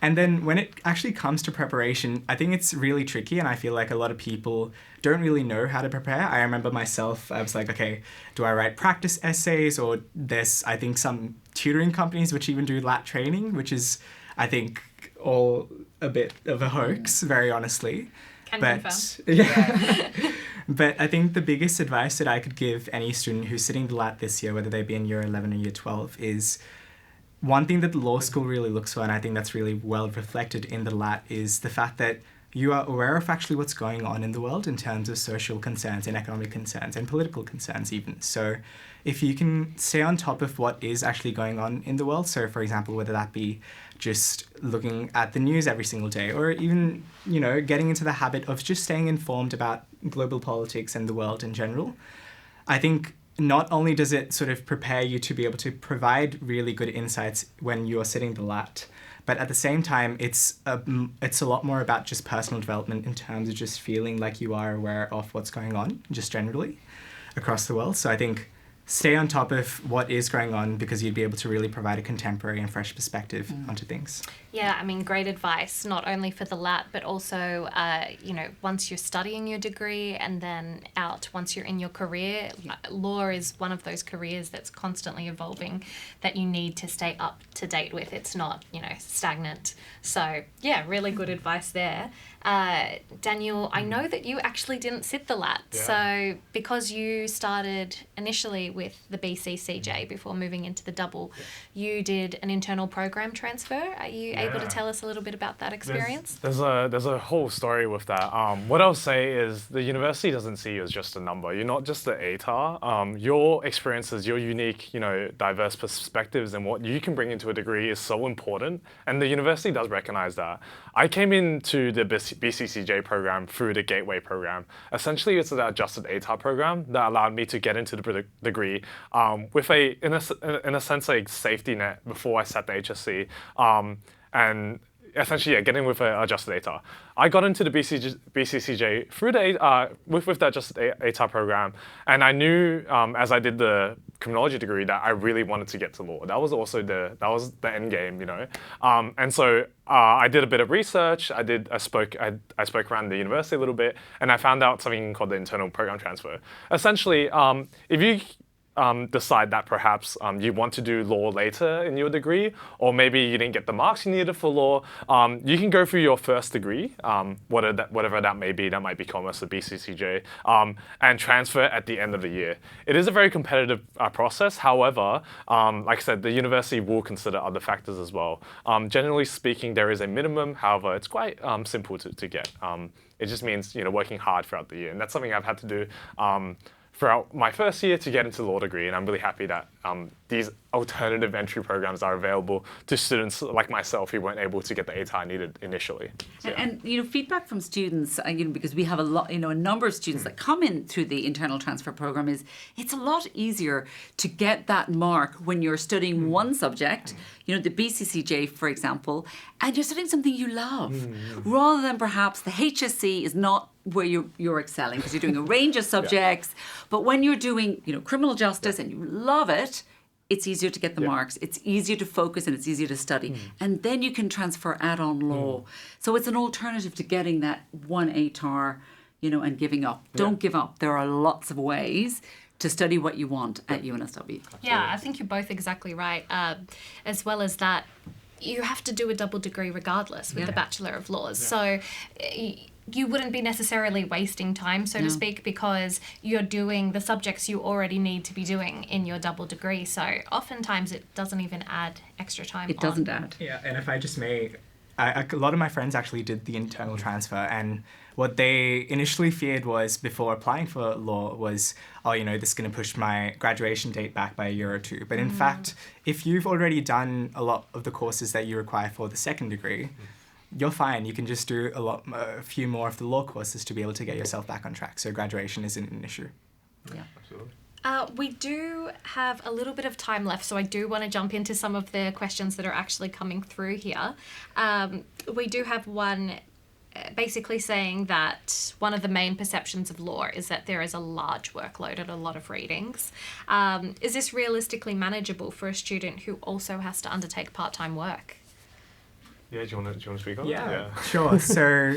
And then when it actually comes to preparation, I think it's really tricky, and I feel like a lot of people don't really know how to prepare. I remember myself, I was like, okay, do I write practice essays? Or there's, I think, some tutoring companies which even do LAT training, which is, I think, all a bit of a hoax, very honestly. Yeah. But I think the biggest advice that I could give any student who's sitting the LAT this year, whether they be in year 11 or year 12, is one thing that the law school really looks for, and I think that's really well reflected in the LAT, is the fact that you are aware of actually what's going on in the world in terms of social concerns and economic concerns and political concerns even. So if you can stay on top of what is actually going on in the world, so for example, whether that be just looking at the news every single day, or even, getting into the habit of just staying informed about global politics and the world in general, I think not only does it sort of prepare you to be able to provide really good insights when you are sitting the LAT, but at the same time, it's a lot more about just personal development in terms of just feeling like you are aware of what's going on just generally across the world. So I think stay on top of what is going on, because you'd be able to really provide a contemporary and fresh perspective onto things. Yeah, I mean, great advice, not only for the LAT, but also, once you're studying your degree and then once you're in your career, law is one of those careers that's constantly evolving that you need to stay up to date with. It's not, stagnant. So, yeah, really good advice there. Daniel, I know that you actually didn't sit the LAT. Yeah. So because you started initially with the BCCJ before moving into the double, you did an internal program transfer. Are you able to tell us a little bit about that experience? There's a whole story with that. What I'll say is the university doesn't see you as just a number. You're not just the ATAR. Your experiences, your unique, diverse perspectives and what you can bring into a degree is so important. And the university does recognize that. I came into the BCCJ program through the Gateway program. Essentially, it's an adjusted ATAR program that allowed me to get into the degree with in a sense, a safety net before I sat the HSC. And essentially, getting with an adjusted ATAR. I got into the BCCJ through with the adjusted ATAR program, and I knew as I did the criminology degree that I really wanted to get to law. That was also the end game, And so I did a bit of research. I spoke around the university a little bit, and I found out something called the internal program transfer. Essentially, if you decide that perhaps you want to do law later in your degree, or maybe you didn't get the marks you needed for law, you can go through your first degree, whatever that may be commerce or BCCJ, and transfer at the end of the year. It is a very competitive process. However, like I said, the university will consider other factors as well. Generally speaking, there is a minimum. However, it's quite simple to get. It just means working hard throughout the year, and that's something I've had to do throughout my first year to get into the law degree, and I'm really happy that these alternative entry programs are available to students like myself who weren't able to get the ATAR needed initially. So, yeah. And feedback from students, because we have a number of students that come in through the internal transfer program, is it's a lot easier to get that mark when you're studying one subject, the BCCJ, for example, and you're studying something you love, rather than perhaps the HSC is not where you're excelling because you're doing a range of subjects. But when you're doing, criminal justice and you love it, it's easier to get the marks. It's easier to focus and it's easier to study. And then you can transfer add-on law. So it's an alternative to getting that one ATAR, and giving up. Don't give up. There are lots of ways to study what you want at UNSW. Yeah, I think you're both exactly right. As well as that, you have to do a double degree regardless with the Bachelor of Laws. So you wouldn't be necessarily wasting time, so to speak, because you're doing the subjects you already need to be doing in your double degree. So oftentimes it doesn't even add extra time. It doesn't add. Yeah, and if I just may, a lot of my friends actually did the internal transfer, and what they initially feared was, before applying for law, was, this is going to push my graduation date back by a year or two. But in fact, if you've already done a lot of the courses that you require for the second degree, you're fine. You can just do a few more of the law courses to be able to get yourself back on track. So graduation isn't an issue. Yeah, absolutely. We do have a little bit of time left, so I do want to jump into some of the questions that are actually coming through here. We do have one basically saying that one of the main perceptions of law is that there is a large workload and a lot of readings. Is this realistically manageable for a student who also has to undertake part-time work? Yeah, do you want to speak on that? Yeah, sure. So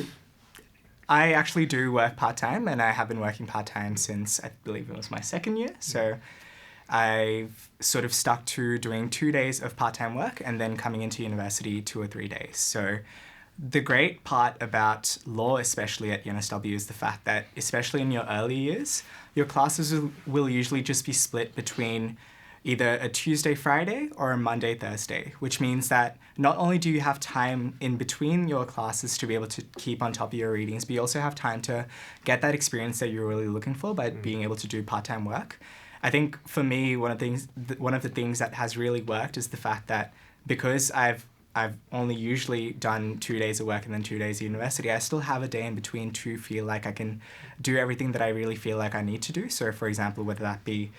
I actually do work part-time, and I have been working part-time since I believe it was my second year. So I've sort of stuck to doing 2 days of part-time work and then coming into university 2 or 3 days. So the great part about law, especially at UNSW, is the fact that, especially in your early years, your classes will usually just be split between either a Tuesday, Friday or a Monday, Thursday, which means that not only do you have time in between your classes to be able to keep on top of your readings, but you also have time to get that experience that you're really looking for by being able to do part-time work. I think for me, one of the things that has really worked is the fact that because I've only usually done 2 days of work and then 2 days of university, I still have a day in between to feel like I can do everything that I really feel like I need to do. So for example, whether that be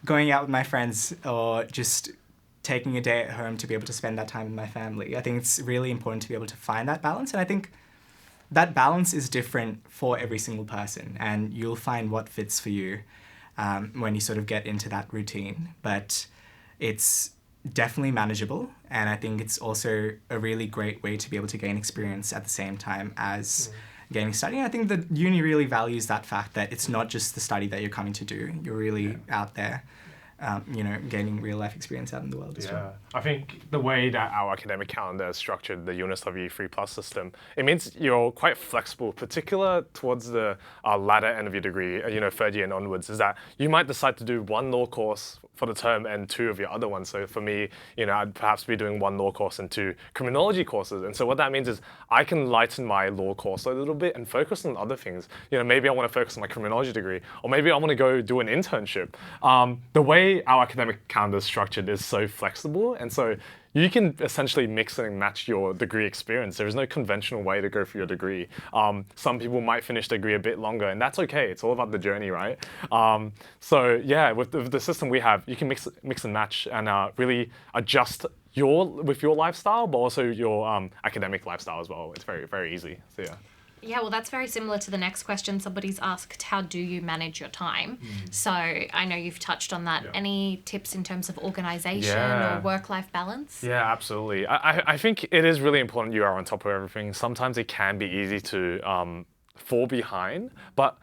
going out with my friends or just taking a day at home to be able to spend that time with my family. I think it's really important to be able to find that balance. And I think that balance is different for every single person, and you'll find what fits for you when you sort of get into that routine. But it's definitely manageable, and I think it's also a really great way to be able to gain experience at the same time as gaining study. And I think that uni really values that fact that it's not just the study that you're coming to do. You're really out there, gaining real life experience out in the world as well. I think the way that our academic calendar is structured, the UNSW 3+ system, it means you're quite flexible, particular towards the latter end of your degree, third year and onwards, is that you might decide to do one law course for the term and 2 of your other ones. So for me, I'd perhaps be doing 1 law course and 2 criminology courses. And so what that means is I can lighten my law course a little bit and focus on other things. Maybe I want to focus on my criminology degree, or maybe I want to go do an internship. The way our academic calendar is structured is so flexible, and so you can essentially mix and match your degree experience. There is no conventional way to go for your degree. Some people might finish the degree a bit longer, and that's okay. It's all about the journey, right? So yeah, with the system we have, you can mix and match and really adjust with your lifestyle, but also your academic lifestyle as well. It's very, very easy. So yeah. Yeah, well, that's very similar to the next question. Somebody's asked, how do you manage your time? So I know you've touched on that. Yeah. Any tips in terms of organisation or work-life balance? Yeah, absolutely. I think it is really important you are on top of everything. Sometimes it can be easy to fall behind, but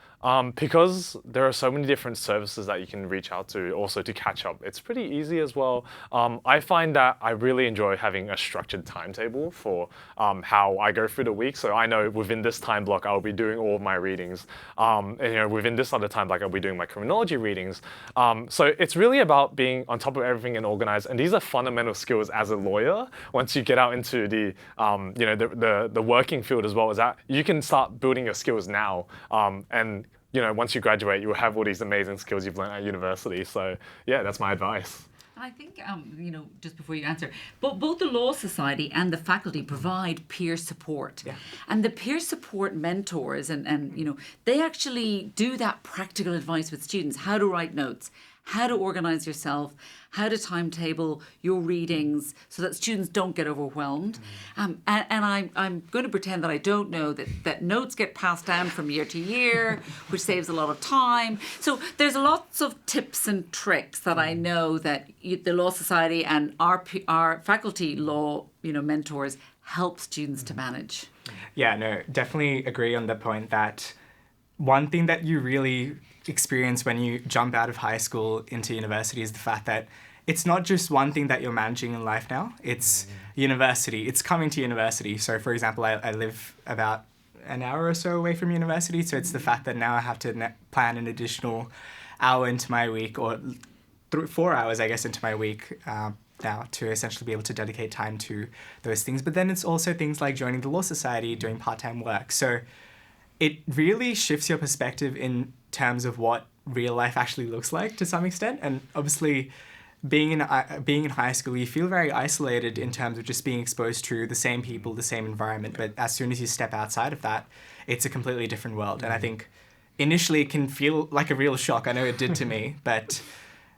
because there are so many different services that you can reach out to also to catch up, it's pretty easy as well. I find that I really enjoy having a structured timetable for how I go through the week. So I know within this time block, I'll be doing all of my readings. And within this other time block, I'll be doing my criminology readings. So it's really about being on top of everything and organized. And these are fundamental skills as a lawyer. Once you get out into the the working field as well, is that you can start building your skills now and once you graduate, you'll have all these amazing skills you've learned at university. So yeah, that's my advice. I think, just before you answer, both the Law Society and the faculty provide peer support. Yeah. And the peer support mentors, and they actually do that practical advice with students, how to write notes, how to organise yourself, how to timetable your readings so that students don't get overwhelmed. And I'm going to pretend that I don't know that notes get passed down from year to year, which saves a lot of time. So there's lots of tips and tricks that I know that the Law Society and our faculty law mentors help students to manage. Yeah, no, definitely agree on the point that one thing that you really experience when you jump out of high school into university is the fact that it's not just one thing that you're managing in life now. It's university. It's coming to university. So, for example, I live about an hour or so away from university. So it's the fact that now I have to plan an additional hour into my week, or 4 hours, I guess, into my week now to essentially be able to dedicate time to those things. But then it's also things like joining the Law Society, doing part-time work. So it really shifts your perspective in terms of what real life actually looks like to some extent. And obviously, being in high school, you feel very isolated in terms of just being exposed to the same people, the same environment. But as soon as you step outside of that, it's a completely different world. And I think initially it can feel like a real shock. I know it did to me, but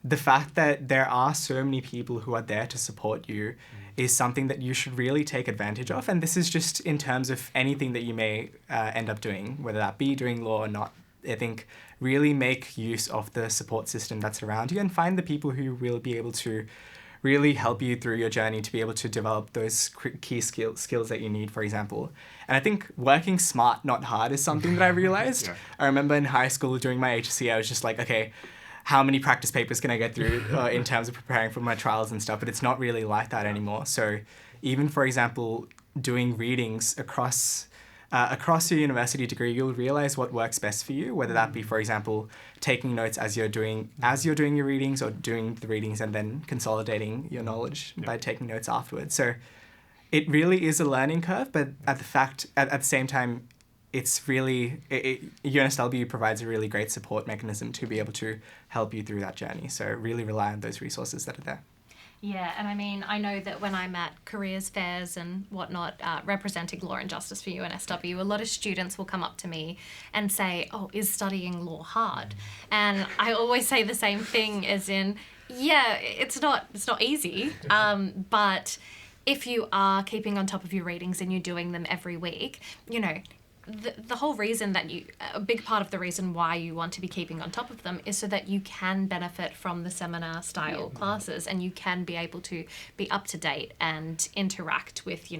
the fact that there are so many people who are there to support you is something that you should really take advantage of. And this is just in terms of anything that you may end up doing, whether that be doing law or not. I think really make use of the support system that's around you and find the people who will be able to really help you through your journey to be able to develop those key skills that you need, for example. And I think working smart, not hard, is something that I realized. Yeah. I remember in high school during my HSC, I was just like, okay, how many practice papers can I get through in terms of preparing for my trials and stuff? But it's not really like that anymore. So even, for example, doing readings across your university degree, you'll realize what works best for you, whether that be, for example, taking notes as you're doing your readings, or doing the readings and then consolidating your knowledge by taking notes afterwards. So it really is a learning curve, but at the same time, it's really, UNSW provides a really great support mechanism to be able to help you through that journey. So really rely on those resources that are there. Yeah, and I mean, I know that when I'm at careers fairs and whatnot, representing law and justice for UNSW, a lot of students will come up to me and say, oh, is studying law hard? And I always say the same thing, as in, yeah, it's not easy, but if you are keeping on top of your readings and you're doing them every week, the whole reason that a big part of the reason why you want to be keeping on top of them is so that you can benefit from the seminar style classes, and you can be able to be up to date and interact with,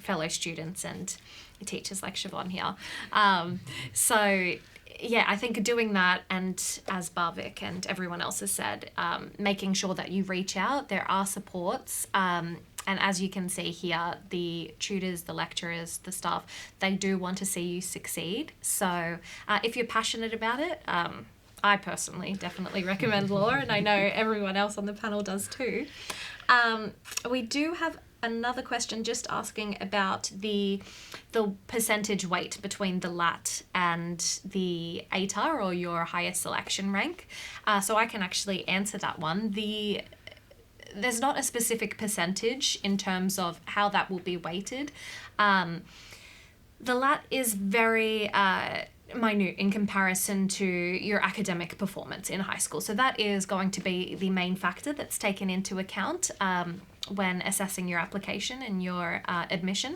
fellow students and teachers like Siobhan here. So yeah, I think doing that, and as Barvik and everyone else has said, making sure that you reach out, there are supports, and as you can see here, the tutors, the lecturers, the staff, they do want to see you succeed. So if you're passionate about it, I personally definitely recommend law, and I know everyone else on the panel does too. We do have another question just asking about the percentage weight between the LAT and the ATAR, or your highest selection rank. So I can actually answer that one. There's not a specific percentage in terms of how that will be weighted. The LAT is very minute in comparison to your academic performance in high school. So that is going to be the main factor that's taken into account when assessing your application and your admission.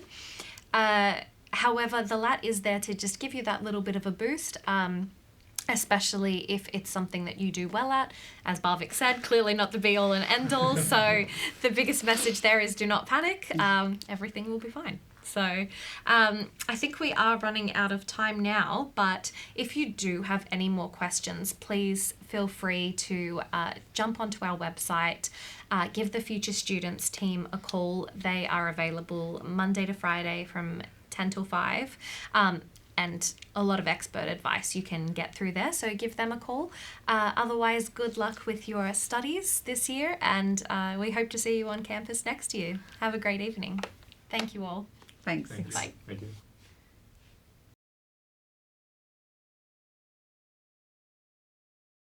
However, the LAT is there to just give you that little bit of a boost, especially if it's something that you do well at. As Barvik said, clearly not the be-all and end-all, so the biggest message there is do not panic. Everything will be fine. So I think we are running out of time now, but if you do have any more questions, please feel free to jump onto our website, give the Future Students team a call. They are available Monday to Friday from 10 till 5. And a lot of expert advice you can get through there, so give them a call. Otherwise, good luck with your studies this year, and we hope to see you on campus next year. Have a great evening. Thank you all. Thanks. Bye. Thank you.